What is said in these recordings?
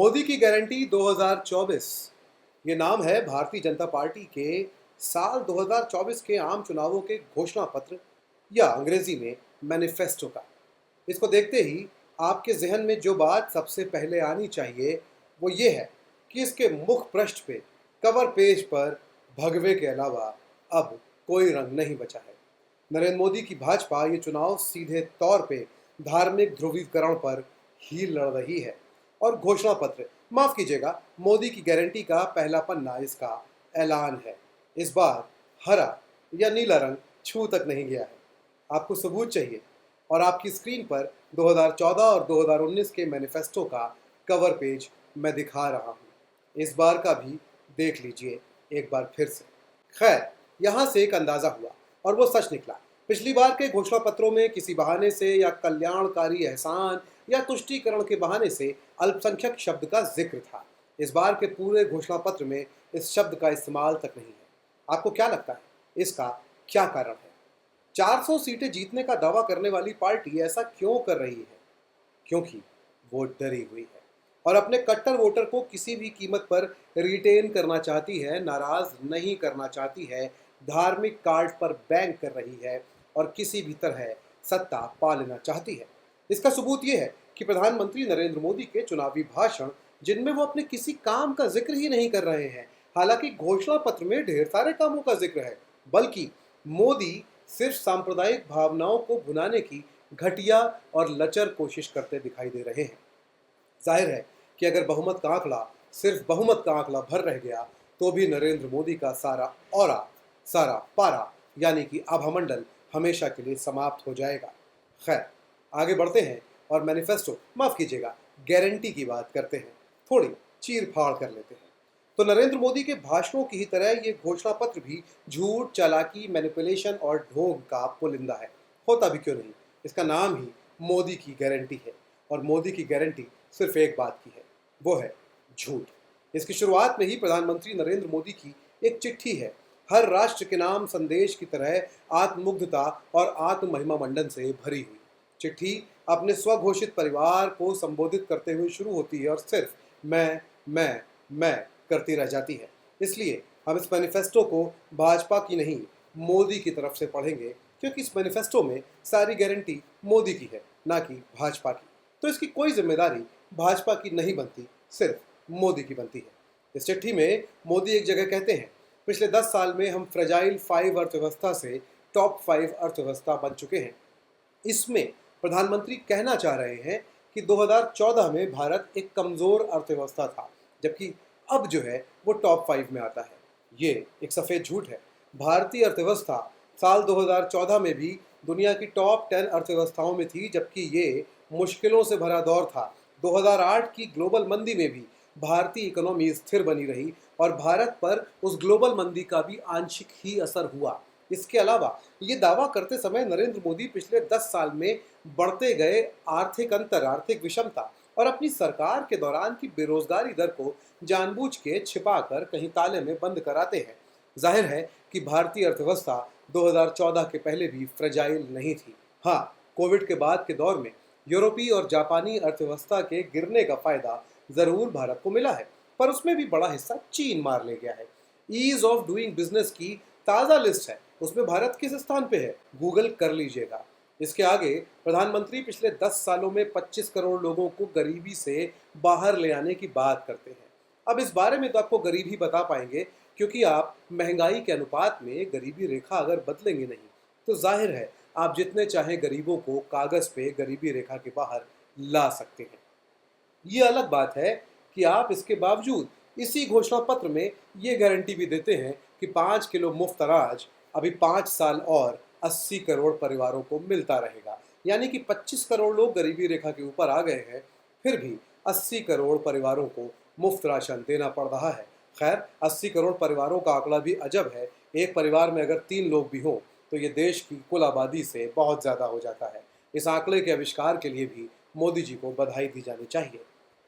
मोदी की गारंटी 2024। ये नाम है भारतीय जनता पार्टी के साल 2024 के आम चुनावों के घोषणा पत्र या अंग्रेजी में मैनिफेस्टो का। इसको देखते ही आपके जहन में जो बात सबसे पहले आनी चाहिए वो ये है कि इसके मुख पृष्ठ पे कवर पेज पर भगवे के अलावा अब कोई रंग नहीं बचा है। नरेंद्र मोदी की भाजपा ये चुनाव सीधे तौर पे धार्मिक ध्रुवीकरण पर ही लड़ रही है और घोषणा पत्र, माफ कीजिएगा, मोदी की गारंटी का पहला पन्ना इसका ऐलान है। इस बार हरा या नीला रंग छू तक नहीं गया है। आपको सबूत चाहिए और आपकी स्क्रीन पर 2014 और 2019 के मैनिफेस्टो का कवर पेज मैं दिखा रहा हूँ। इस बार का भी देख लीजिए एक बार फिर से। खैर, यहाँ से एक अंदाजा हुआ और वो सच निकला। पिछली बार के घोषणा पत्रों में किसी बहाने से या कल्याणकारी एहसान या तुष्टीकरण के बहाने से अल्पसंख्यक शब्द का जिक्र था। इस बार के पूरे घोषणा पत्र में इस शब्द का इस्तेमाल तक नहीं है। आपको क्या लगता है इसका क्या कारण है? 400 सीटें जीतने का दावा करने वाली पार्टी ऐसा क्यों कर रही है? क्योंकि वो डरी हुई है और अपने कट्टर वोटर को किसी भी कीमत पर रिटेन करना चाहती है, नाराज नहीं करना चाहती है, धार्मिक कार्ड पर बैंक कर रही है और किसी भी तरह सत्ता पा लेना चाहती है। इसका सबूत ये है कि प्रधानमंत्री नरेंद्र मोदी के चुनावी भाषण, जिनमें वो अपने किसी काम का जिक्र ही नहीं कर रहे हैं, हालांकि घोषणा पत्र में ढेर सारे कामों का जिक्र है, बल्कि मोदी सिर्फ सांप्रदायिक भावनाओं को भुनाने की घटिया और लचर कोशिश करते दिखाई दे रहे हैं। जाहिर है कि अगर बहुमत का आंकड़ा सिर्फ बहुमत का आंकड़ा भर रह गया तो भी नरेंद्र मोदी का सारा ऑरा, सारा पारा यानी कि आभामंडल हमेशा के लिए समाप्त हो जाएगा। खैर, आगे बढ़ते हैं और मैनिफेस्टो, माफ कीजिएगा, गारंटी की बात करते हैं। थोड़ी चीर फाड़ कर लेते हैं। तो नरेंद्र मोदी के भाषणों की ही तरह ये घोषणा पत्र भी झूठ, चालाकी, मैनिपुलेशन और ढोंग का पुलिंदा है। होता भी क्यों नहीं, इसका नाम ही मोदी की गारंटी है और मोदी की गारंटी सिर्फ एक बात की है, वो है झूठ। इसकी शुरुआत में ही प्रधानमंत्री नरेंद्र मोदी की एक चिट्ठी है, हर राष्ट्र के नाम संदेश की तरह आत्ममुग्धता और आत्ममहिमा मंडन से भरी हुई। चिट्ठी अपने स्वघोषित परिवार को संबोधित करते हुए शुरू होती है और सिर्फ मैं करती रह जाती है। इसलिए हम इस मैनिफेस्टो को भाजपा की नहीं, मोदी की तरफ से पढ़ेंगे, क्योंकि इस मैनिफेस्टो में सारी गारंटी मोदी की है, ना कि भाजपा की। तो इसकी कोई जिम्मेदारी भाजपा की नहीं बनती, सिर्फ मोदी की बनती है। इस चिट्ठी में मोदी एक जगह कहते हैं, पिछले 10 साल में हम फ्रेजाइल 5 अर्थव्यवस्था से टॉप 5 अर्थव्यवस्था बन चुके हैं। इसमें प्रधानमंत्री कहना चाह रहे हैं कि 2014 में भारत एक कमज़ोर अर्थव्यवस्था था, जबकि अब जो है वो टॉप 5 में आता है। ये एक सफ़ेद झूठ है। भारतीय अर्थव्यवस्था साल 2014 में भी दुनिया की टॉप 10 अर्थव्यवस्थाओं में थी, जबकि ये मुश्किलों से भरा दौर था। 2008 की ग्लोबल मंदी में भी भारतीय इकोनॉमी स्थिर बनी रही और भारत पर उस ग्लोबल मंदी का भी आंशिक ही असर हुआ। इसके अलावा ये दावा करते समय नरेंद्र मोदी पिछले 10 साल में बढ़ते गए आर्थिक अंतर, आर्थिक विषमता और अपनी सरकार के दौरान की बेरोजगारी दर को जानबूझ के छिपाकर कहीं ताले में बंद कराते हैं। जाहिर है कि भारतीय अर्थव्यवस्था 2014 के पहले भी फ्रेजाइल नहीं थी। हाँ, कोविड के बाद के दौर में यूरोपीय और जापानी अर्थव्यवस्था के गिरने का फायदा जरूर भारत को मिला है, पर उसमें भी बड़ा हिस्सा चीन मार ले गया है। ईज ऑफ डूइंग बिजनेस की ताज़ा लिस्ट है, उसमें भारत किस स्थान पे है, गूगल कर लीजिएगा। इसके आगे प्रधानमंत्री पिछले 10 सालों में 25 करोड़ लोगों को गरीबी से बाहर ले आने की बात करते हैं। अब इस बारे में तो आपको गरीब ही बता पाएंगे, क्योंकि आप महंगाई के अनुपात में गरीबी रेखा अगर बदलेंगे नहीं तो जाहिर है आप जितने चाहें गरीबों को कागज पे गरीबी रेखा के बाहर ला सकते हैं। ये अलग बात है कि आप इसके बावजूद इसी घोषणा पत्र में ये गारंटी भी देते हैं कि 5 किलो मुफ्त अनाज अभी 5 साल और 80 करोड़ परिवारों को मिलता रहेगा, यानी कि 25 करोड़ लोग गरीबी रेखा के ऊपर आ गए हैं, फिर भी 80 करोड़ परिवारों को मुफ्त राशन देना पड़ रहा है। खैर, 80 करोड़ परिवारों का आंकड़ा भी अजब है। एक परिवार में अगर 3 लोग भी हों तो ये देश की कुल आबादी से बहुत ज़्यादा हो जाता है। इस आंकड़े के आविष्कार के लिए भी मोदी जी को बधाई दी जानी चाहिए।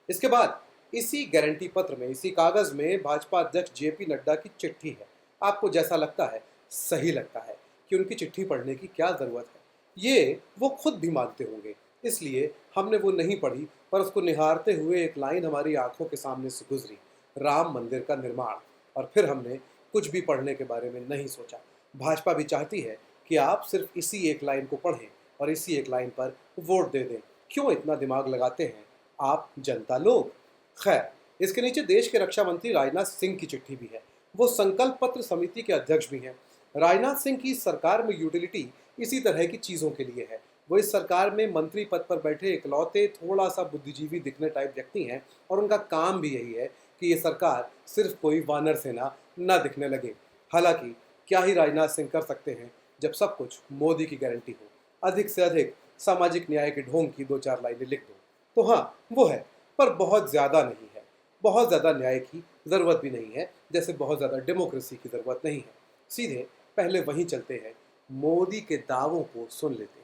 इसके बाद इसी गारंटी पत्र में, इसी कागज में भाजपा अध्यक्ष जेपी नड्डा की चिट्ठी है। आपको जैसा लगता है, सही लगता है कि उनकी चिट्ठी पढ़ने की क्या ज़रूरत है, ये वो खुद भी मानते होंगे। इसलिए हमने वो नहीं पढ़ी, पर उसको निहारते हुए एक लाइन हमारी आंखों के सामने से गुजरी, राम मंदिर का निर्माण। और फिर हमने कुछ भी पढ़ने के बारे में नहीं सोचा। भाजपा भी चाहती है कि आप सिर्फ इसी एक लाइन को पढ़ें और इसी एक लाइन पर वोट दे दें। क्यों इतना दिमाग लगाते हैं आप जनता लोग? खैर, इसके नीचे देश के रक्षा मंत्री राजनाथ सिंह की चिट्ठी भी है। वो संकल्प पत्र समिति के अध्यक्ष भी हैं। राजनाथ सिंह की इस सरकार में यूटिलिटी इसी तरह की चीज़ों के लिए है। वो इस सरकार में मंत्री पद पर बैठे इकलौते थोड़ा सा बुद्धिजीवी दिखने टाइप व्यक्ति हैं, और उनका काम भी यही है कि ये सरकार सिर्फ कोई वानर सेना न दिखने लगे। हालांकि क्या ही राजनाथ सिंह कर सकते हैं जब सब कुछ मोदी की गारंटी हो। अधिक से अधिक सामाजिक न्याय के ढोंग की 2-4 लाइनें लिख दो तो हाँ वो है, पर बहुत ज़्यादा नहीं है। बहुत ज़्यादा न्याय की ज़रूरत भी नहीं है, जैसे बहुत ज़्यादा डेमोक्रेसी की ज़रूरत नहीं है। सीधे पहले वहीं चलते हैं, मोदी के दावों को सुन लेते हैं।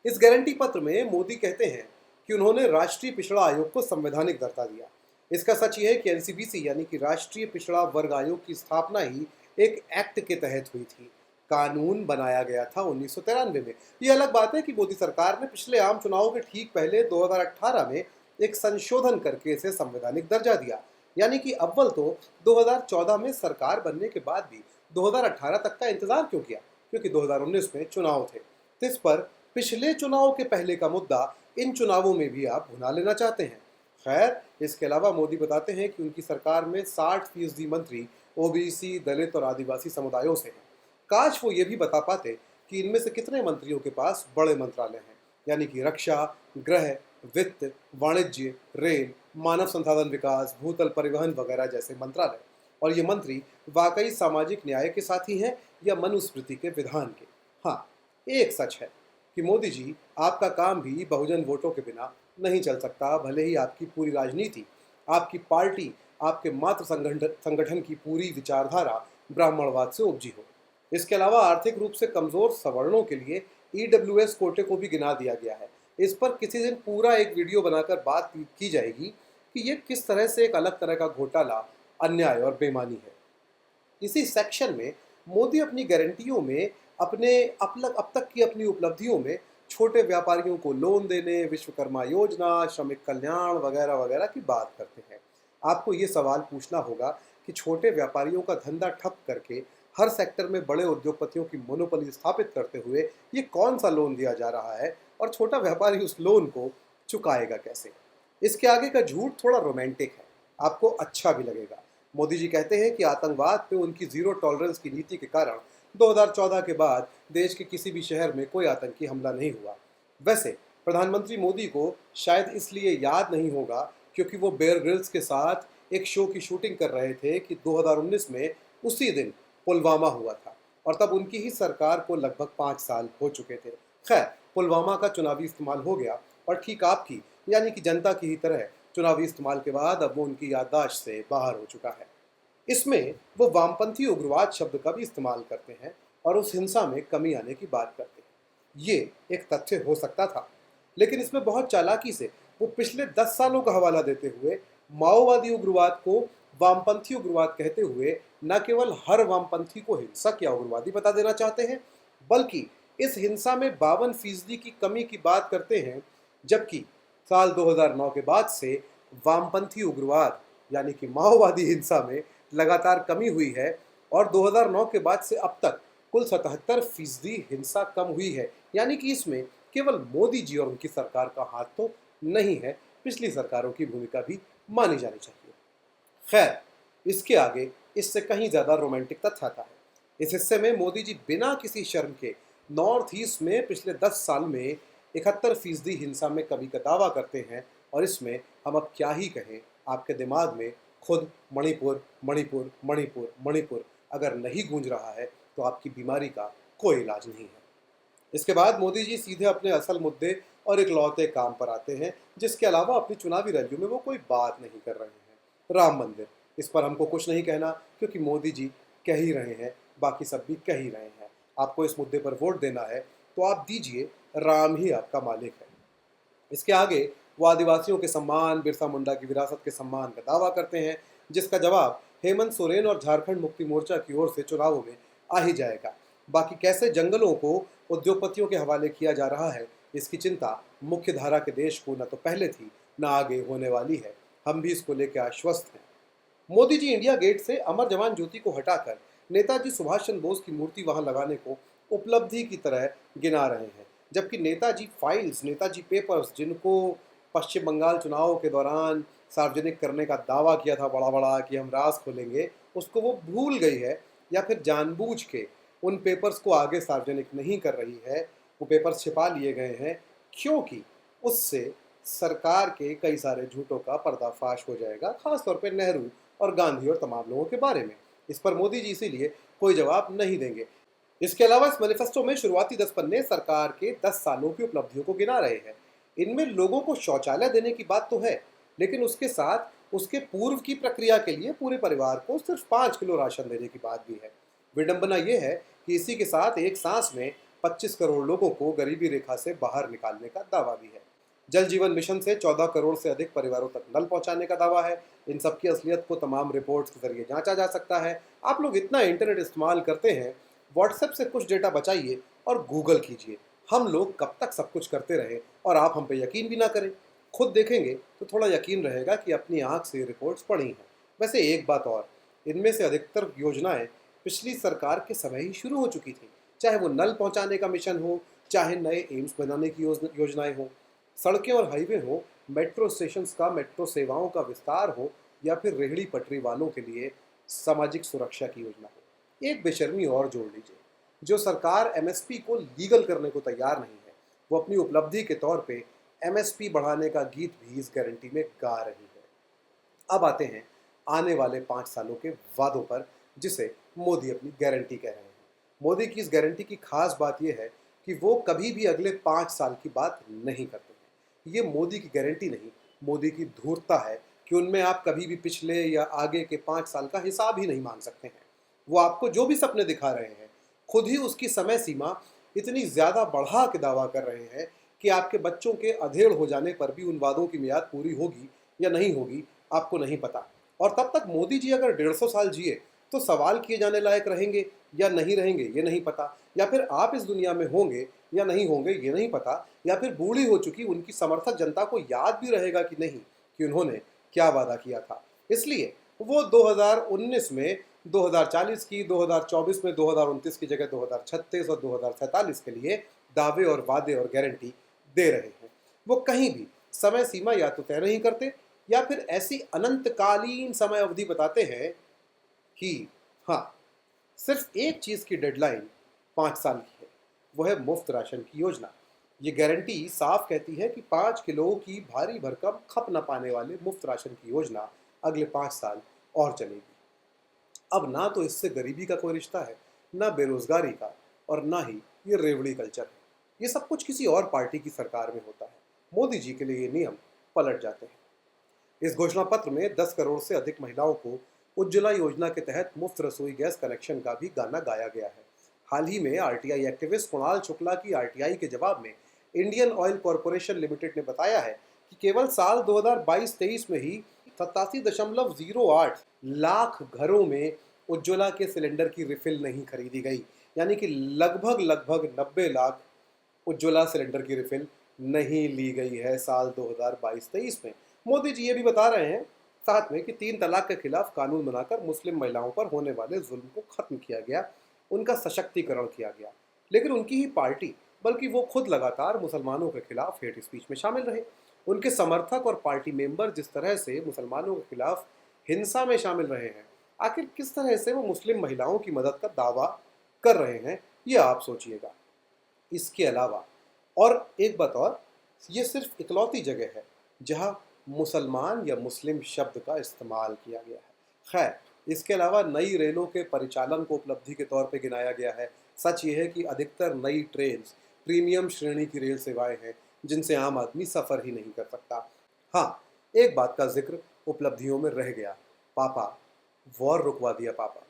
इस गारंटी पत्र में मोदी कहते हैं कि उन्होंने राष्ट्रीय पिछड़ा आयोग को संवैधानिक दर्जा दिया। इसका सच ये है कि एनसीबीसी यानी कि राष्ट्रीय पिछड़ा वर्ग आयोग की स्थापना ही एक एक्ट के तहत हुई थी। कानून बनाया गया था 1993 में। ये अलग बात है कि मोदी सरकार ने पिछले आम चुनावों के ठीक पहले 2018 में एक संशोधन करके इसे संवैधानिक दर्जा दिया। यानी कि अव्वल तो 2014 में सरकार बनने के बाद भी 2018 तक का इंतजार क्यों किया? क्योंकि 2019 में चुनाव थे। तो इस पर पिछले चुनाव के पहले का मुद्दा इन चुनावों में भी आप भुना लेना चाहते हैं। खैर, इसके अलावा मोदी बताते हैं कि उनकी सरकार में 60% मंत्री ओबीसी, दलित और आदिवासी समुदायों से हैं। काश वो ये भी बता पाते कि इनमें से कितने मंत्रियों के पास बड़े मंत्रालय हैं, यानी कि रक्षा, गृह, वित्त, वाणिज्य, रेल, मानव संसाधन विकास, भूतल परिवहन वगैरह जैसे मंत्रालय। और ये मंत्री वाकई सामाजिक न्याय के साथी हैं या मनुस्मृति के विधान के। हाँ, एक सच है कि मोदी जी, आपका काम भी बहुजन वोटों के बिना नहीं चल सकता, भले ही आपकी पूरी राजनीति, आपकी पार्टी, आपके मात्र संगठन की पूरी विचारधारा ब्राह्मणवाद से उपजी हो। इसके अलावा आर्थिक रूप से कमजोर सवर्णों के लिए ईडब्ल्यूएस कोटे को भी गिना दिया गया है। इस पर किसी दिन पूरा एक वीडियो बनाकर बात की जाएगी कि ये किस तरह से एक अलग तरह का घोटाला, अन्याय और बेईमानी है। इसी सेक्शन में मोदी अपनी गारंटियों में अब तक की अपनी उपलब्धियों में छोटे व्यापारियों को लोन देने, विश्वकर्मा योजना, श्रमिक कल्याण वगैरह वगैरह की बात करते हैं। आपको ये सवाल पूछना होगा कि छोटे व्यापारियों का धंधा ठप करके हर सेक्टर में बड़े उद्योगपतियों की मोनोपोली स्थापित करते हुए ये कौन सा लोन दिया जा रहा है, और छोटा व्यापारी उस लोन को चुकाएगा कैसे? इसके आगे का झूठ थोड़ा रोमांटिक है, आपको अच्छा भी लगेगा। मोदी जी कहते हैं कि आतंकवाद पे उनकी जीरो टॉलरेंस की नीति के कारण 2014 के बाद देश के किसी भी शहर में कोई आतंकी हमला नहीं हुआ। वैसे प्रधानमंत्री मोदी को शायद इसलिए याद नहीं होगा क्योंकि वो बेयर ग्रिल्स के साथ एक शो की शूटिंग कर रहे थे कि 2019 में उसी दिन पुलवामा हुआ था, और तब उनकी ही सरकार को लगभग 5 साल हो चुके थे। खैर, पुलवामा का चुनावी इस्तेमाल हो गया, और ठीक आपकी यानी कि जनता की ही तरह चुनावी इस्तेमाल के बाद अब वो उनकी याददाश्त से बाहर हो चुका है। इसमें वो वामपंथी उग्रवाद शब्द का भी इस्तेमाल करते हैं और उस हिंसा में कमी आने की बात करते हैं। ये एक तथ्य हो सकता था, लेकिन इसमें बहुत चालाकी से वो पिछले 10 सालों का हवाला देते हुए माओवादी उग्रवाद को वामपंथी उग्रवाद कहते हुए न केवल हर वामपंथी को हिंसक या उग्रवादी बता देना चाहते हैं, बल्कि इस हिंसा में 52% की कमी की बात करते हैं, जबकि साल 2009 के बाद से वामपंथी उग्रवाद यानी कि माओवादी हिंसा में लगातार कमी हुई है, और 2009 के बाद से अब तक कुल 77% हिंसा कम हुई है। यानी कि इसमें केवल मोदी जी और उनकी सरकार का हाथ तो नहीं है, पिछली सरकारों की भूमिका भी मानी जानी चाहिए। खैर, इसके आगे इससे कहीं ज़्यादा रोमांटिक तथ्य आता है। इस हिस्से में मोदी जी बिना किसी शर्म के नॉर्थ ईस्ट में पिछले 10 साल में 71% हिंसा में कमी का दावा करते हैं, और इसमें हम अब क्या ही कहें, आपके दिमाग में खुद मणिपुर मणिपुर मणिपुर मणिपुर अगर नहीं गूंज रहा है तो आपकी बीमारी का कोई इलाज नहीं है। इसके बाद मोदी जी सीधे अपने असल मुद्दे और इकलौते काम पर आते हैं, जिसके अलावा अपनी चुनावी रैलियों में वो कोई बात नहीं कर रहे हैं। राम मंदिर, इस पर हमको कुछ नहीं कहना क्योंकि मोदी जी कह ही रहे हैं, बाकी सब भी कह ही रहे हैं। आपको इस मुद्दे पर वोट देना है तो आप दीजिए, राम ही आपका मालिक है। इसके आगे वो आदिवासियों के सम्मान, बिरसा मुंडा की विरासत के सम्मान का दावा करते हैं, जिसका जवाब हेमंत सोरेन और झारखंड मुक्ति मोर्चा की ओर से चुनावों में आ ही जाएगा। बाकी कैसे जंगलों को उद्योगपतियों के हवाले किया जा रहा है इसकी चिंता मुख्य धारा के देश को न तो पहले थी न आगे होने वाली है। हम भी इसको लेकर आश्वस्त हैं। मोदी जी इंडिया गेट से अमर जवान ज्योति को हटाकर नेताजी सुभाष चंद्र बोस की मूर्ति वहां लगाने को उपलब्धि की तरह गिना रहे हैं, जबकि नेताजी फाइल्स, नेताजी पेपर्स, जिनको पश्चिम बंगाल चुनाव के दौरान सार्वजनिक करने का दावा किया था बड़ा बड़ा कि हम राज खोलेंगे, उसको वो भूल गई है या फिर जानबूझ के उन पेपर्स को आगे सार्वजनिक नहीं कर रही है। वो पेपर्स छिपा लिए गए हैं क्योंकि उससे सरकार के कई सारे झूठों का पर्दाफाश हो जाएगा, खासतौर पे नेहरू और गांधी और तमाम लोगों के बारे में। इस पर मोदी जी इसीलिए कोई जवाब नहीं देंगे। इसके अलावा इस मैनिफेस्टो में शुरुआती 10 पन्ने सरकार के 10 सालों की उपलब्धियों को गिना रहे हैं। इनमें लोगों को शौचालय देने की बात तो है, लेकिन उसके साथ उसके पूर्व की प्रक्रिया के लिए पूरे परिवार को सिर्फ 5 किलो राशन देने की बात भी है। विडंबना यह है कि इसी के साथ एक सांस में 25 करोड़ लोगों को गरीबी रेखा से बाहर निकालने का दावा भी है। जल जीवन मिशन से 14 करोड़ से अधिक परिवारों तक नल पहुंचाने का दावा है। इन सब की असलियत को तमाम रिपोर्ट्स के जरिए जांचा जा सकता है। आप लोग इतना इंटरनेट इस्तेमाल करते हैं, व्हाट्सएप से कुछ डेटा बचाइए और गूगल कीजिए। हम लोग कब तक सब कुछ करते रहे और आप हम पे यकीन भी ना करें। खुद देखेंगे तो थोड़ा यकीन रहेगा कि अपनी आंख से रिपोर्ट्स पढ़ी हैं। वैसे एक बात और, इनमें से अधिकतर योजनाएं पिछली सरकार के समय ही शुरू हो चुकी थी, चाहे वो नल पहुंचाने का मिशन हो, चाहे नए एम्स बनाने की योजनाएं हो, सड़कें और हाईवे हो, मेट्रो स्टेशंस का, मेट्रो सेवाओं का विस्तार हो, या फिर रेहड़ी पटरी वालों के लिए सामाजिक सुरक्षा की योजना हो। एक बेशर्मी और जोड़ लीजिए, जो सरकार एमएसपी को लीगल करने को तैयार नहीं है, वो अपनी उपलब्धि के तौर पे एमएसपी बढ़ाने का गीत भी इस गारंटी में गा रही है। अब आते हैं आने वाले 5 सालों के वादों पर, जिसे मोदी अपनी गारंटी कह रहे हैं। मोदी की इस गारंटी की खास बात यह है कि वो कभी भी अगले 5 साल की बात नहीं करते हैं। ये मोदी की गारंटी नहीं, मोदी की धूर्तता है कि उनमें आप कभी भी पिछले या आगे के 5 साल का हिसाब ही नहीं मांग सकते हैं। वो आपको जो भी सपने दिखा रहे हैं, खुद ही उसकी समय सीमा इतनी ज़्यादा बढ़ा के दावा कर रहे हैं कि आपके बच्चों के अधेड़ हो जाने पर भी उन वादों की मियाद पूरी होगी या नहीं होगी, आपको नहीं पता। और तब तक मोदी जी अगर 150 साल जिए तो सवाल किए जाने लायक रहेंगे या नहीं रहेंगे ये नहीं पता, या फिर आप इस दुनिया में होंगे या नहीं होंगे ये नहीं पता, या फिर बूढ़ी हो चुकी उनकी समर्थक जनता को याद भी रहेगा कि नहीं कि उन्होंने क्या वादा किया था। इसलिए वो 2019 में 2040 की, 2024 में 2029 की जगह 2036 और 2047 के लिए दावे और वादे और गारंटी दे रहे हैं। वो कहीं भी समय सीमा या तो तय नहीं करते या फिर ऐसी अनंतकालीन समय अवधि बताते हैं कि हाँ, सिर्फ एक चीज़ की डेडलाइन 5 साल की है, वो है मुफ्त राशन की योजना। ये गारंटी साफ कहती है कि 5 किलो की भारी भरकम खप न पाने वाले मुफ्त राशन की योजना अगले 5 साल और चलेगी। अब ना तो इससे गरीबी का कोई रिश्ता है, ना बेरोजगारी का, और ना ही ये रेवड़ी कल्चर है। ये सब कुछ किसी और पार्टी की सरकार में होता है। मोदी जी के लिए ये नियम पलट जाते हैं। इस घोषणा पत्र में 10 करोड़ से अधिक महिलाओं को उज्ज्वला योजना के तहत मुफ्त रसोई गैस कनेक्शन का भी गाना गाया गया है। हाल ही में आरटीआई एक्टिविस्ट कुणाल शुक्ला की आरटीआई के जवाब में इंडियन ऑयल कॉरपोरेशन लिमिटेड ने बताया है कि केवल साल 2022-23 में ही 87.08 लाख घरों में उज्ज्वला के सिलेंडर की रिफिल नहीं खरीदी गई, यानी कि लगभग लगभग 90 लाख उज्ज्वला सिलेंडर की रिफिल नहीं ली गई है साल 2022-23 में। मोदी जी ये भी बता रहे हैं साथ में कि 3 तलाक के खिलाफ कानून बनाकर मुस्लिम महिलाओं पर होने वाले जुल्म को खत्म किया गया, उनका सशक्तिकरण किया गया। लेकिन उनकी ही पार्टी, बल्कि वो खुद लगातार मुसलमानों के खिलाफ हेट स्पीच में शामिल रहे। उनके समर्थक और पार्टी मेंबर जिस तरह से मुसलमानों के खिलाफ हिंसा में शामिल रहे हैं, आखिर किस तरह से वो मुस्लिम महिलाओं की मदद का दावा कर रहे हैं, ये आप सोचिएगा। इसके अलावा और एक बात और, ये सिर्फ इकलौती जगह है जहां मुसलमान या मुस्लिम शब्द का इस्तेमाल किया गया है। खैर, इसके अलावा नई रेलों के परिचालन को उपलब्धि के तौर पे गिनाया गया है। सच ये है कि अधिकतर नई ट्रेन प्रीमियम श्रेणी की रेल सेवाएं हैं जिनसे आम आदमी सफ़र ही नहीं कर सकता। हाँ, एक बात का जिक्र उपलब्धियों में रह गया, पापा, वॉर रुकवा दिया पापा।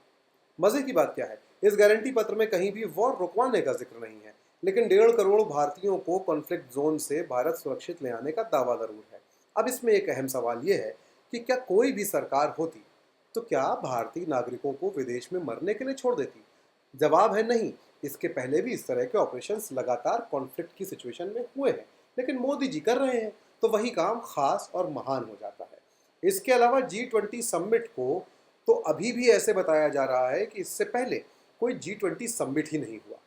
मजे की बात क्या है, इस गारंटी पत्र में कहीं भी वॉर रुकवाने का जिक्र नहीं है, लेकिन 1.5 करोड़ भारतीयों को कॉन्फ्लिक्ट जोन से भारत सुरक्षित ले आने का दावा जरूर है। अब इसमें एक अहम सवाल यह है कि क्या कोई भी सरकार होती तो क्या भारतीय नागरिकों को विदेश में मरने के लिए छोड़ देती? जवाब है नहीं। इसके पहले भी इस तरह के ऑपरेशंस लगातार कॉन्फ्लिक्ट की सिचुएशन में हुए हैं, लेकिन मोदी जी कर रहे हैं तो वही काम खास और महान हो जाता है। इसके अलावा G20 समिट को तो अभी भी ऐसे बताया जा रहा है कि इससे पहले कोई G20 समिट ही नहीं हुआ।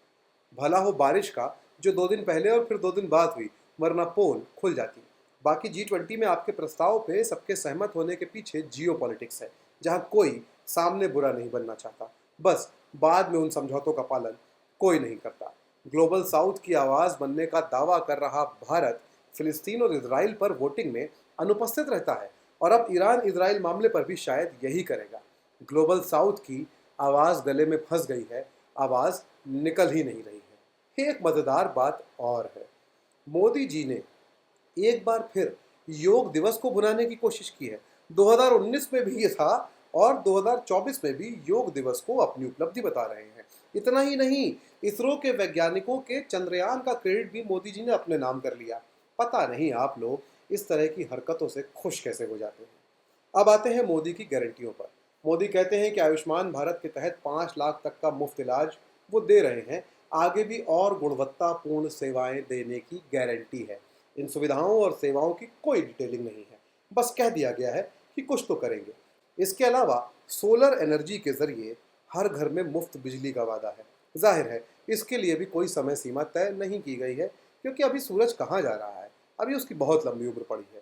भला हो बारिश का जो 2 दिन पहले और फिर 2 दिन बाद हुई, वरना पोल खुल जाती। बाकी G20 में आपके प्रस्ताव पे सबके सहमत होने के पीछे जियो पॉलिटिक्स है, जहाँ कोई सामने बुरा नहीं बनना चाहता, बस बाद में उन समझौतों का पालन कोई नहीं करता। ग्लोबल साउथ की आवाज़ बनने का दावा कर रहा भारत फिलिस्तीन और इसराइल पर वोटिंग में अनुपस्थित रहता है, और अब ईरान इसराइल मामले पर भी शायद यही करेगा। ग्लोबल साउथ की आवाज़ गले में फंस गई है, आवाज़ निकल ही नहीं रही है। एक मज़ेदार बात और है, मोदी जी ने एक बार फिर योग दिवस को भुनाने की कोशिश की है। 2019 में भी ये था और 2024 में भी योग दिवस को अपनी उपलब्धि बता रहे हैं। इतना ही नहीं, इसरो के वैज्ञानिकों के चंद्रयान का क्रेडिट भी मोदी जी ने अपने नाम कर लिया। पता नहीं आप लोग इस तरह की हरकतों से खुश कैसे हो जाते हैं। अब आते हैं मोदी की गारंटियों पर। मोदी कहते हैं कि आयुष्मान भारत के तहत 5 लाख तक का मुफ्त इलाज वो दे रहे हैं, आगे भी और गुणवत्तापूर्ण सेवाएं देने की गारंटी है। इन सुविधाओं और सेवाओं की कोई डिटेलिंग नहीं है, बस कह दिया गया है कि कुछ तो करेंगे। इसके अलावा सोलर एनर्जी के जरिए हर घर में मुफ्त बिजली का वादा है। जाहिर है इसके लिए भी कोई समय सीमा तय नहीं की गई है, क्योंकि अभी सूरज कहाँ जा रहा है, अभी उसकी बहुत लंबी उम्र पड़ी है।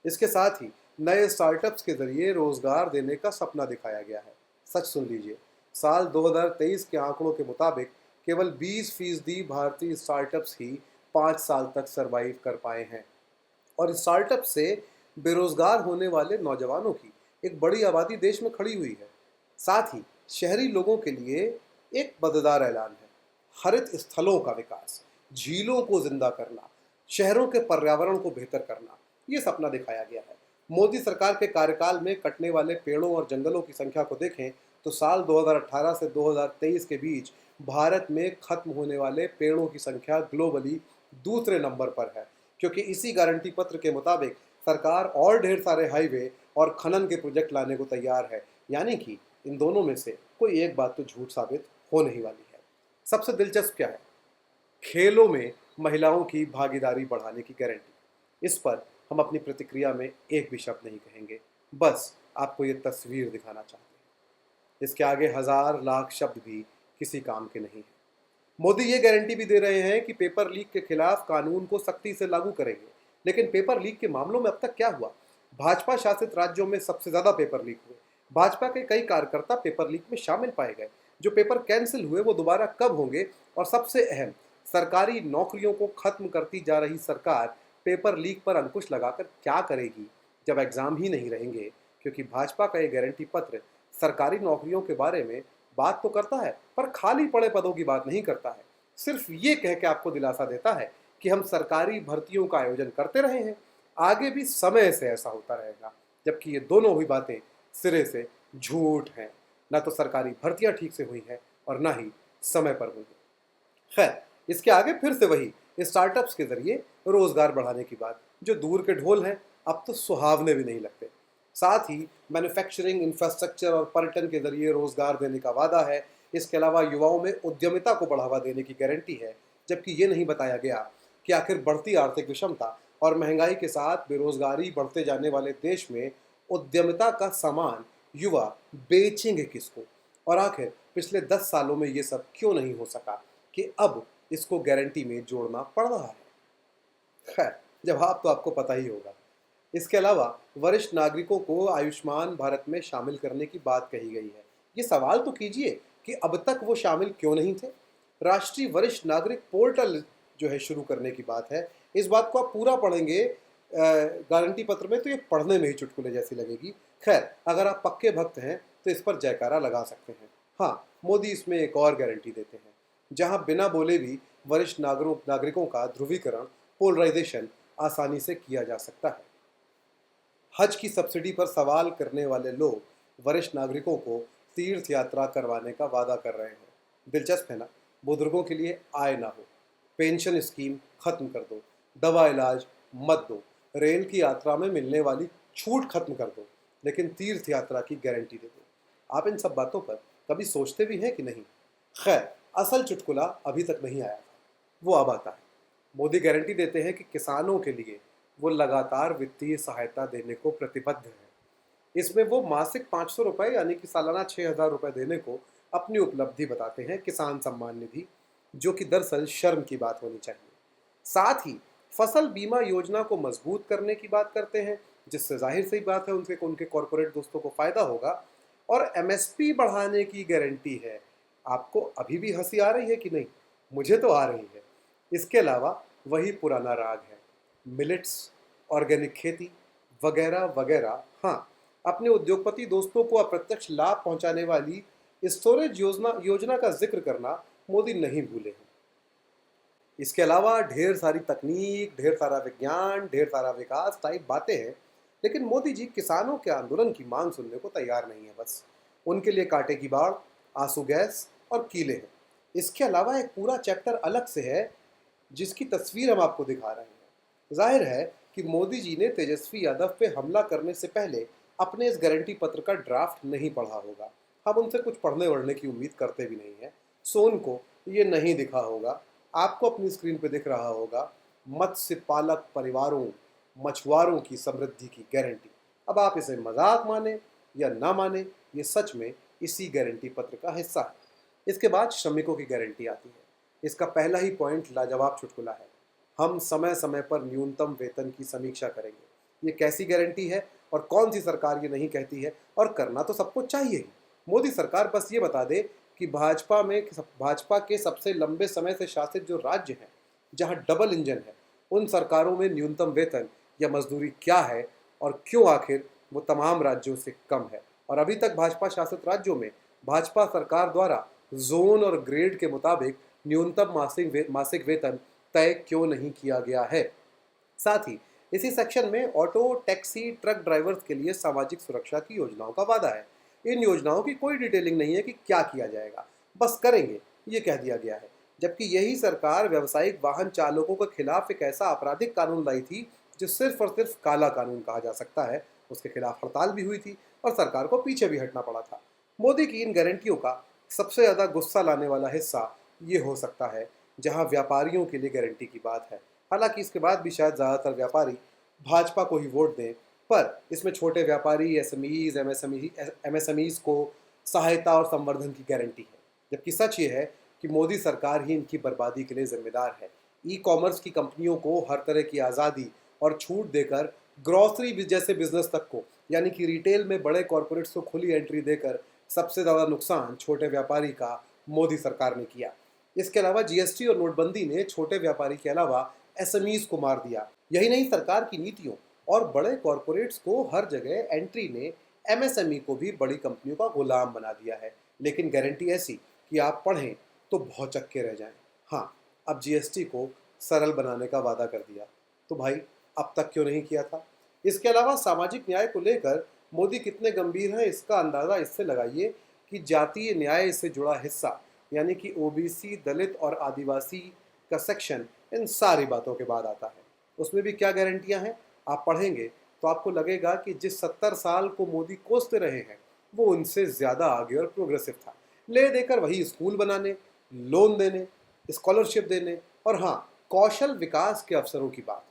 इसके साथ ही नए स्टार्टअप्स के जरिए रोजगार देने का सपना दिखाया गया है। सच सुन लीजिए, साल 2023 के आंकड़ों के मुताबिक केवल 20% भारतीय स्टार्टअप्स ही 5 साल तक सरवाइव कर पाए हैं, और स्टार्टअप से बेरोजगार होने वाले नौजवानों की एक बड़ी आबादी देश में खड़ी हुई है। साथ ही शहरी लोगों के लिए एक मजेदार ऐलान है, हरित स्थलों का विकास, झीलों को जिंदा करना, शहरों के पर्यावरण को बेहतर करना, ये सपना दिखाया गया है। मोदी सरकार के कार्यकाल में कटने वाले पेड़ों और जंगलों की संख्या को देखें तो साल 2018 से 2023 के बीच भारत में खत्म होने वाले पेड़ों की संख्या ग्लोबली दूसरे नंबर पर है, क्योंकि इसी गारंटी पत्र के मुताबिक सरकार और ढेर सारे हाईवे और खनन के प्रोजेक्ट लाने को तैयार है। यानी कि इन दोनों में से कोई एक बात तो झूठ साबित हो नहीं वाली है। सबसे दिलचस्प क्या है, खेलों में महिलाओं की भागीदारी बढ़ाने की गारंटी। इस पर हम अपनी प्रतिक्रिया में एक भी शब्द नहीं कहेंगे, बस आपको ये तस्वीर दिखाना चाहते हैं। इसके आगे हजार लाख शब्द भी किसी काम के नहीं हैं। मोदी ये गारंटी भी दे रहे हैं कि पेपर लीक के खिलाफ कानून को सख्ती से लागू करेंगे, लेकिन पेपर लीक के मामलों में अब तक क्या हुआ? भाजपा शासित राज्यों में सबसे ज्यादा पेपर लीक हुए। भाजपा के कई कार्यकर्ता पेपर लीक में शामिल पाए गए। जो पेपर कैंसिल हुए वो दोबारा कब होंगे? और सबसे अहम, सरकारी नौकरियों को खत्म करती जा रही सरकार पेपर लीक पर अंकुश लगाकर क्या करेगी जब एग्जाम ही नहीं रहेंगे? क्योंकि भाजपा का ये गारंटी पत्र सरकारी नौकरियों के बारे में बात तो करता है, पर खाली पड़े पदों की बात नहीं करता है। सिर्फ ये कह के आपको दिलासा देता है कि हम सरकारी भर्तियों का आयोजन करते रहे हैं, आगे भी समय से ऐसा होता रहेगा। जबकि ये दोनों ही बातें सिरे से झूठ हैं। ना तो सरकारी भर्तियां ठीक से हुई हैं और ना ही समय पर हुई हैं। खैर, इसके आगे फिर से वही स्टार्टअप्स के जरिए रोजगार बढ़ाने की बात, जो दूर के ढोल हैं अब तो सुहावने भी नहीं लगते। साथ ही मैन्युफैक्चरिंग, इंफ्रास्ट्रक्चर और पर्यटन के जरिए रोजगार देने का वादा है। इसके अलावा युवाओं में उद्यमिता को बढ़ावा देने की गारंटी है, जबकि ये नहीं बताया गया कि आखिर बढ़ती आर्थिक विषमता और महंगाई के साथ बेरोजगारी बढ़ते जाने वाले देश में उद्यमिता का सामान युवा बेचेंगे किसको? और आखिर पिछले 10 सालों में ये सब क्यों नहीं हो सका कि अब इसको गारंटी में जोड़ना पड़ रहा है? खैर, जवाब तो आपको पता ही होगा। इसके अलावा वरिष्ठ नागरिकों को आयुष्मान भारत में शामिल करने की बात कही गई है। ये सवाल तो कीजिए कि अब तक वो शामिल क्यों नहीं थे? राष्ट्रीय वरिष्ठ नागरिक पोर्टल जो है शुरू करने की बात है। इस बात को आप पूरा पढ़ेंगे गारंटी पत्र में तो ये पढ़ने में ही चुटकुले जैसी लगेगी। खैर, अगर आप पक्के भक्त हैं तो इस पर जयकारा लगा सकते हैं। हाँ, मोदी इसमें एक और गारंटी देते हैं, जहां बिना बोले भी वरिष्ठ नागरिकों का ध्रुवीकरण, पोलराइजेशन आसानी से किया जा सकता है। हज की सब्सिडी पर सवाल करने वाले लोग वरिष्ठ नागरिकों को तीर्थ यात्रा करवाने का वादा कर रहे हैं। दिलचस्प है ना? बुजुर्गों के लिए आय ना हो, पेंशन स्कीम खत्म कर दो, दवा इलाज मत दो, रेल की यात्रा में मिलने वाली छूट खत्म कर दो, लेकिन तीर्थ यात्रा की गारंटी दे दो। आप इन सब बातों पर कभी सोचते भी हैं कि नहीं? खैर, असल चुटकुला अभी तक नहीं आया था, वो अब आता है। मोदी गारंटी देते हैं कि किसानों के लिए वो लगातार वित्तीय सहायता देने को प्रतिबद्ध है। इसमें वो मासिक 500 रुपए यानी कि सालाना 6,000 रुपए देने को अपनी उपलब्धि बताते हैं, किसान सम्मान निधि, जो कि दरअसल शर्म की बात होनी चाहिए। साथ ही फसल बीमा योजना को मजबूत करने की बात करते हैं, जिससे जाहिर सी बात है उनके उनके कॉरपोरेट दोस्तों को फायदा होगा। और एमएसपी बढ़ाने की गारंटी है। आपको अभी भी हंसी आ रही है कि नहीं? मुझे तो आ रही है। इसके अलावा वही पुराना राग है, मिलेट्स, ऑर्गेनिक खेती वगैरह वगैरह। हाँ, अपने उद्योगपति दोस्तों को अप्रत्यक्ष लाभ पहुंचाने वाली स्टोरेज योजना का जिक्र करना मोदी नहीं भूले हैं। इसके अलावा ढेर सारी तकनीक, ढेर सारा विज्ञान, ढेर सारा विकास टाइप बातें हैं। लेकिन मोदी जी किसानों के आंदोलन की मांग सुनने को तैयार नहीं है। बस उनके लिए कांटे की बाढ़, आंसू गैस और कीले हैं। इसके अलावा एक पूरा चैप्टर अलग से है, जिसकी तस्वीर हम आपको दिखा रहे हैं। जाहिर है कि मोदी जी ने तेजस्वी यादव पे हमला करने से पहले अपने इस गारंटी पत्र का ड्राफ्ट नहीं पढ़ा होगा। हम उनसे कुछ पढ़ने वढ़ने की उम्मीद करते भी नहीं है। सो उनको ये नहीं दिखा होगा। आपको अपनी स्क्रीन पे दिख रहा होगा, मत्स्य पालक परिवारों, मछुआरों की समृद्धि की गारंटी। अब आप इसे मजाक माने या ना माने, ये सच में इसी गारंटी पत्र का हिस्सा है। इसके बाद श्रमिकों की गारंटी आती है। इसका पहला ही पॉइंट लाजवाब चुटकुला है। हम समय समय पर न्यूनतम वेतन की समीक्षा करेंगे। ये कैसी गारंटी है और कौन सी सरकार ये नहीं कहती है? और करना तो सबको चाहिए ही। मोदी सरकार बस ये बता दे कि भाजपा के सबसे लंबे समय से शासित जो राज्य हैं, जहां डबल इंजन है, उन सरकारों में न्यूनतम वेतन या मजदूरी क्या है और क्यों आखिर वो तमाम राज्यों से कम है। और अभी तक भाजपा शासित राज्यों में भाजपा सरकार द्वारा जोन और ग्रेड के मुताबिक न्यूनतम मासिक वेतन तय क्यों नहीं किया गया है। साथ ही इसी सेक्शन में ऑटो, टैक्सी, ट्रक ड्राइवर्स के लिए सामाजिक सुरक्षा की योजनाओं का वादा है। इन योजनाओं की कोई डिटेलिंग नहीं है कि क्या किया जाएगा, बस करेंगे ये कह दिया गया है। जबकि यही सरकार व्यावसायिक वाहन चालकों के खिलाफ एक ऐसा आपराधिक कानून लाई थी जो सिर्फ और सिर्फ काला कानून कहा जा सकता है। उसके खिलाफ हड़ताल भी हुई थी और सरकार को पीछे भी हटना पड़ा था। मोदी की इन गारंटियों का सबसे ज़्यादा गुस्सा लाने वाला हिस्सा ये हो सकता है, जहां व्यापारियों के लिए गारंटी की बात है। हालांकि इसके बाद भी शायद ज़्यादातर व्यापारी भाजपा को ही वोट दें, पर इसमें छोटे व्यापारी, एमएसएमईज को सहायता और संवर्धन की गारंटी है। जबकि सच ये है कि मोदी सरकार ही इनकी बर्बादी के लिए जिम्मेदार है। ई कॉमर्स की कंपनियों को हर तरह की आज़ादी और छूट देकर ग्रॉसरी जैसे बिजनेस तक को, यानी कि रिटेल में बड़े कॉरपोरेट्स को खुली एंट्री देकर सबसे ज़्यादा नुकसान छोटे व्यापारी का मोदी सरकार ने किया। इसके अलावा जीएसटी और नोटबंदी ने छोटे व्यापारी के अलावा एसएमईज को मार दिया। यही नहीं, सरकार की नीतियों और बड़े कॉरपोरेट्स को हर जगह एंट्री ने एमएसएमई को भी बड़ी कंपनियों का गुलाम बना दिया है। लेकिन गारंटी ऐसी कि आप पढ़ें तो बहुत चक्के रह जाएं। हाँ, अब जीएसटी को सरल बनाने का वादा कर दिया, तो भाई अब तक क्यों नहीं किया था? इसके अलावा सामाजिक न्याय को लेकर मोदी कितने गंभीर हैं, इसका अंदाज़ा इससे लगाइए कि जातीय न्याय से जुड़ा हिस्सा, यानी कि ओबीसी, दलित और आदिवासी का सेक्शन इन सारी बातों के बाद आता है। उसमें भी क्या गारंटियां हैं, आप पढ़ेंगे तो आपको लगेगा कि जिस 70 साल को मोदी कोसते रहे हैं, वो उनसे ज़्यादा आगे और प्रोग्रेसिव था। ले देकर वही स्कूल बनाने, लोन देने, स्कॉलरशिप देने और हाँ, कौशल विकास के अवसरों की बात।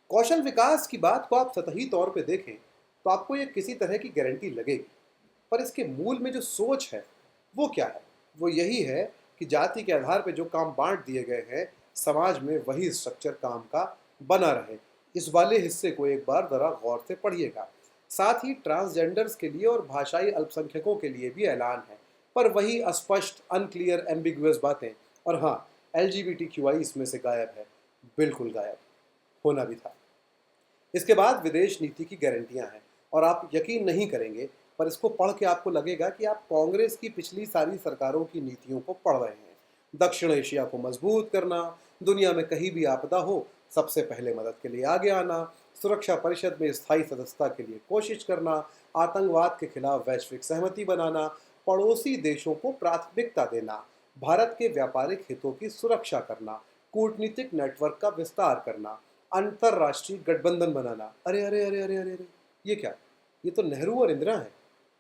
कौशल विकास की बात को आप सतही तौर पे देखें तो आपको ये किसी तरह की गारंटी लगेगी, पर इसके मूल में जो सोच है वो क्या है? वो यही है कि जाति के आधार पे जो काम बांट दिए गए हैं, समाज में वही स्ट्रक्चर काम का बना रहे। इस वाले हिस्से को एक बार ज़रा गौर से पढ़िएगा। साथ ही ट्रांसजेंडर्स के लिए और भाषाई अल्पसंख्यकों के लिए भी ऐलान है, पर वही अस्पष्ट, अनक्लियर, एम्बिगुअस बातें। और हाँ, LGBTQI इसमें से गायब है, बिल्कुल गायब, होना भी था। इसके बाद विदेश नीति की गारंटियां हैं, और आप यकीन नहीं करेंगे, पर इसको पढ़ के आपको लगेगा कि आप कांग्रेस की पिछली सारी सरकारों की नीतियों को पढ़ रहे हैं। दक्षिण एशिया को मजबूत करना, दुनिया में कहीं भी आपदा हो सबसे पहले मदद के लिए आगे आना, सुरक्षा परिषद में स्थायी सदस्यता के लिए कोशिश करना, आतंकवाद के खिलाफ वैश्विक सहमति बनाना, पड़ोसी देशों को प्राथमिकता देना, भारत के व्यापारिक हितों की सुरक्षा करना, कूटनीतिक नेटवर्क का विस्तार करना, अंतरराष्ट्रीय गठबंधन बनाना। अरे अरे अरे अरे अरे अरे, ये क्या? ये तो नेहरू और इंदिरा हैं।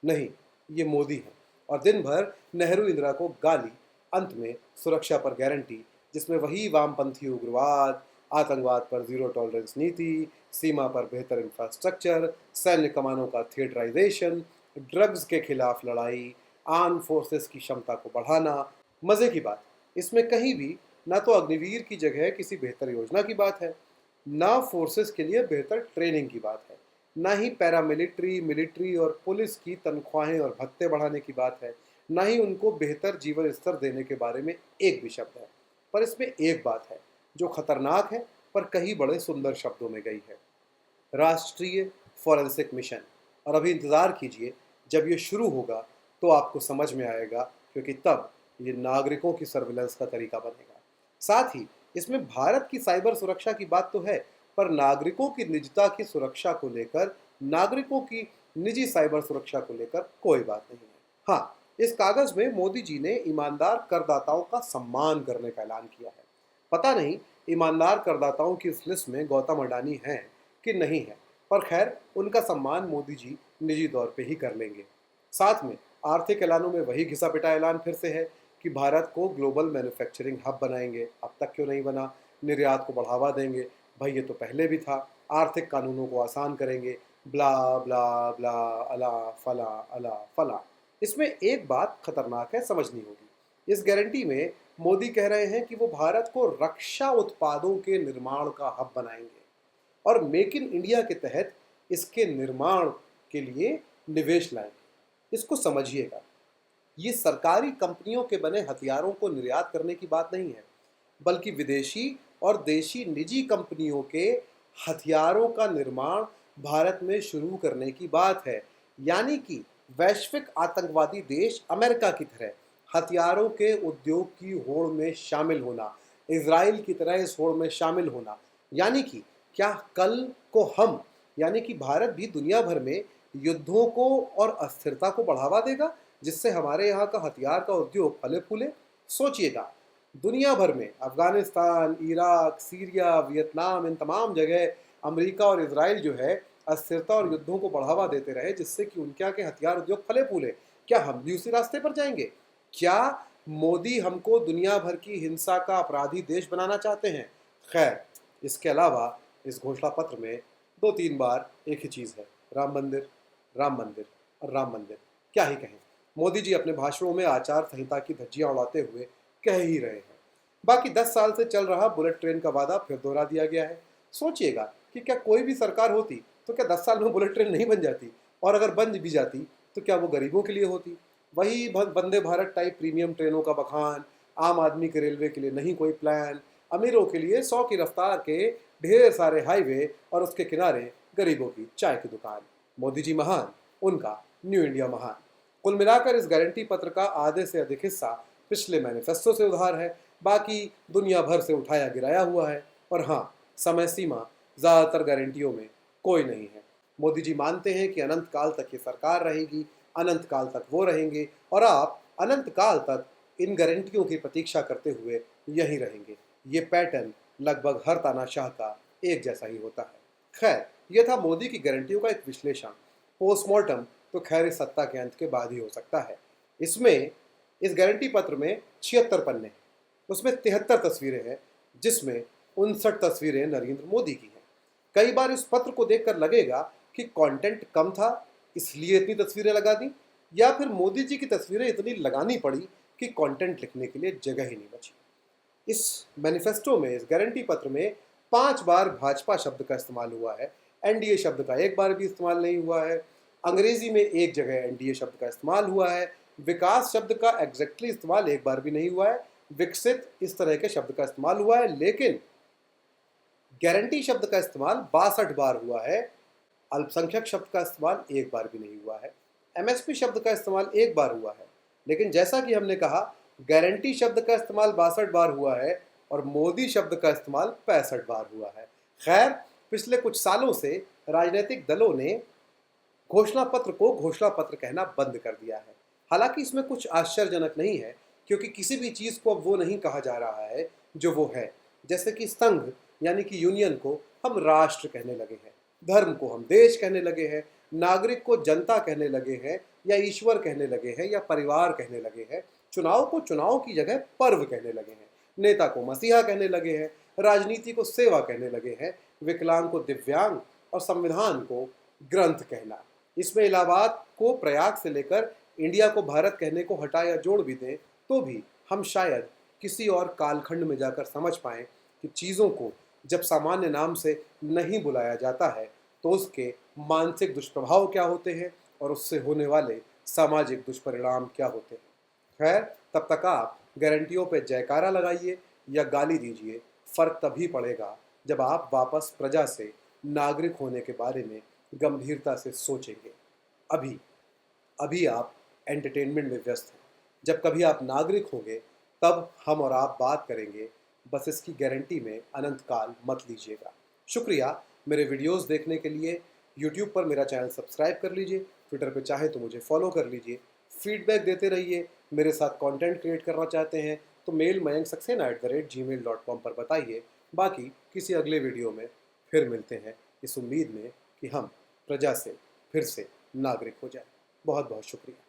नहीं, ये मोदी हैं, और दिन भर नेहरू इंदिरा को गाली अंत में सुरक्षा पर गारंटी, जिसमें वही वामपंथी उग्रवाद, आतंकवाद पर जीरो टॉलरेंस नीति, सीमा पर बेहतर इंफ्रास्ट्रक्चर, सैन्य कमानों का थिएटराइजेशन, ड्रग्स के खिलाफ लड़ाई, आर्म फोर्सेस की क्षमता को बढ़ाना। मजे की बात, इसमें कहीं भी ना तो अग्निवीर की जगह किसी बेहतर योजना की बात है, ना फोर्सेस के लिए बेहतर ट्रेनिंग की बात है, ना ही पैरामिलिट्री, मिलिट्री और पुलिस की तनख्वाहें और भत्ते बढ़ाने की बात है, ना ही उनको बेहतर जीवन स्तर देने के बारे में एक भी शब्द है। पर इसमें एक बात है जो खतरनाक है पर कहीं बड़े सुंदर शब्दों में गई है, राष्ट्रीय फॉरेंसिक मिशन। और अभी इंतज़ार कीजिए, जब ये शुरू होगा तो आपको समझ में आएगा, क्योंकि तब ये नागरिकों की सर्विलेंस का तरीका बनेगा। साथ ही इसमें भारत की साइबर सुरक्षा की बात तो है, पर नागरिकों की निजता की सुरक्षा को लेकर, नागरिकों की निजी साइबर सुरक्षा को लेकर कोई बात नहीं है। हाँ, इस कागज में मोदी जी ने ईमानदार करदाताओं का सम्मान करने का ऐलान किया है। पता नहीं ईमानदार करदाताओं की इस लिस्ट में गौतम अडानी हैं कि नहीं है, पर खैर उनका सम्मान मोदी जी निजी तौर पे ही कर लेंगे। साथ में आर्थिक ऐलानों में वही घिसा पिटा ऐलान फिर से है कि भारत को ग्लोबल मैन्युफैक्चरिंग हब बनाएंगे। अब तक क्यों नहीं बना? निर्यात को बढ़ावा देंगे, भाई ये तो पहले भी था। आर्थिक कानूनों को आसान करेंगे, ब्ला ब्ला ब्ला, अला फला अला फला। इसमें एक बात खतरनाक है, समझनी होगी। इस गारंटी में मोदी कह रहे हैं कि वो भारत को रक्षा उत्पादों के निर्माण का हब बनाएंगे और मेक इन इंडिया के तहत इसके निर्माण के लिए निवेश लाएंगे। इसको समझिएगा, ये सरकारी कंपनियों के बने हथियारों को निर्यात करने की बात नहीं है, बल्कि विदेशी और देशी निजी कंपनियों के हथियारों का निर्माण भारत में शुरू करने की बात है। यानी कि वैश्विक आतंकवादी देश अमेरिका की तरह हथियारों के उद्योग की होड़ में शामिल होना, इजराइल की तरह इस होड़ में शामिल होना। यानी कि क्या कल को हम, यानी कि भारत भी दुनिया भर में युद्धों को और अस्थिरता को बढ़ावा देगा, जिससे हमारे यहाँ का हथियार का उद्योग फले फूले? सोचिएगा, दुनिया भर में अफगानिस्तान, इराक, सीरिया, वियतनाम, इन तमाम जगह अमेरिका और इजराइल जो है अस्थिरता और युद्धों को बढ़ावा देते रहे, जिससे कि उनके यहाँ के हथियार उद्योग फले फूले। क्या हम भी उसी रास्ते पर जाएंगे? क्या मोदी हमको दुनिया भर की हिंसा का अपराधी देश बनाना चाहते हैं? खैर, इसके अलावा इस घोषणा पत्र में दो तीन बार एक ही चीज़ है, राम मंदिर, राम मंदिर और राम मंदिर। क्या ही कहें, मोदी जी अपने भाषणों में आचार संहिता की धज्जियां उड़ाते हुए कह ही रहे हैं। बाकी 10 साल से चल रहा बुलेट ट्रेन का वादा फिर दोहरा दिया गया है। सोचिएगा कि क्या कोई भी सरकार होती तो क्या 10 साल में बुलेट ट्रेन नहीं बन जाती, और अगर बन भी जाती तो क्या वो गरीबों के लिए होती? वही वंदे भारत टाइप प्रीमियम ट्रेनों का बखान, आम आदमी के रेलवे के लिए नहीं कोई प्लान, अमीरों के लिए 100 की रफ्तार के ढेर सारे हाईवे और उसके किनारे गरीबों की चाय की दुकान। मोदी जी महान, उनका न्यू इंडिया महान। कुल मिलाकर इस गारंटी पत्र का आधे से अधिक हिस्सा पिछले मैनिफेस्टो से उधार है, बाकी दुनिया भर से उठाया गिराया हुआ है। और हाँ, समय सीमा ज़्यादातर गारंटियों में कोई नहीं है। मोदी जी मानते हैं कि अनंत काल तक ये सरकार रहेगी, अनंत काल तक वो रहेंगे, और आप अनंत काल तक इन गारंटियों की प्रतीक्षा करते हुए यहीं रहेंगे। ये पैटर्न लगभग हर तानाशाह का एक जैसा ही होता है। खैर, ये था मोदी की गारंटियों का एक विश्लेषण। पोस्टमार्टम तो खैर इस सत्ता के अंत के बाद ही हो सकता है। इसमें, इस गारंटी पत्र में 76 पन्ने हैं, उसमें 73 तस्वीरें हैं, जिसमें 59 तस्वीरें नरेंद्र मोदी की हैं। कई बार इस पत्र को देखकर लगेगा कि कंटेंट कम था इसलिए इतनी तस्वीरें लगा दी, या फिर मोदी जी की तस्वीरें इतनी लगानी पड़ी कि कंटेंट लिखने के लिए जगह ही नहीं बची। इस मैनिफेस्टो में, इस गारंटी पत्र में 5 बार भाजपा शब्द का इस्तेमाल हुआ है, एनडीए शब्द का एक बार भी इस्तेमाल नहीं हुआ है। अंग्रेजी में एक जगह एनडीए शब्द का इस्तेमाल हुआ है। विकास शब्द का एग्जैक्टली इस्तेमाल एक बार भी नहीं हुआ है। विकसित, इस तरह के शब्द का इस्तेमाल हुआ है, लेकिन गारंटी शब्द का इस्तेमाल 62 बार हुआ है। अल्पसंख्यक शब्द का इस्तेमाल एक बार भी नहीं हुआ है। एमएसपी शब्द का इस्तेमाल एक बार हुआ है, लेकिन जैसा कि हमने कहा, गारंटी शब्द का इस्तेमाल 62 बार हुआ है और मोदी शब्द का इस्तेमाल 65 बार हुआ है। खैर, पिछले कुछ सालों से राजनीतिक दलों ने घोषणा पत्र को घोषणा पत्र कहना बंद कर दिया है। हालांकि इसमें कुछ आश्चर्यजनक नहीं है, क्योंकि किसी भी चीज़ को अब वो नहीं कहा जा रहा है जो वो है। जैसे कि संघ यानी कि यूनियन को हम राष्ट्र कहने लगे हैं, धर्म को हम देश कहने लगे हैं, नागरिक को जनता कहने लगे हैं, या ईश्वर कहने लगे हैं, या परिवार कहने लगे हैं। चुनाव को चुनाव की जगह पर्व कहने लगे हैं, नेता को मसीहा कहने लगे हैं, राजनीति को सेवा कहने लगे हैं, विकलांग को दिव्यांग और संविधान को ग्रंथ कहना। इसमें इलाहाबाद को प्रयाग से लेकर इंडिया को भारत कहने को हटा या जोड़ भी दें तो भी हम शायद किसी और कालखंड में जाकर समझ पाएं कि चीज़ों को जब सामान्य नाम से नहीं बुलाया जाता है तो उसके मानसिक दुष्प्रभाव क्या होते हैं और उससे होने वाले सामाजिक दुष्परिणाम क्या होते हैं। खैर, तब तक आप गारंटियों पे जयकारा लगाइए या गाली दीजिए, फर्क तभी पड़ेगा जब आप वापस प्रजा से नागरिक होने के बारे में गंभीरता से सोचेंगे। अभी अभी आप एंटरटेनमेंट में व्यस्त हैं। जब कभी आप नागरिक होंगे तब हम और आप बात करेंगे, बस इसकी गारंटी में अनंत काल मत लीजिएगा। शुक्रिया मेरे वीडियोस देखने के लिए। यूट्यूब पर मेरा चैनल सब्सक्राइब कर लीजिए, ट्विटर पे चाहे तो मुझे फॉलो कर लीजिए। फीडबैक देते रहिए। मेरे साथ कंटेंट क्रिएट करना चाहते हैं तो मेल mayanksaxena@gmail.com पर बताइए। बाकी किसी अगले वीडियो में फिर मिलते हैं, इस उम्मीद में कि हम प्रजा से फिर से नागरिक हो जाए। बहुत बहुत शुक्रिया।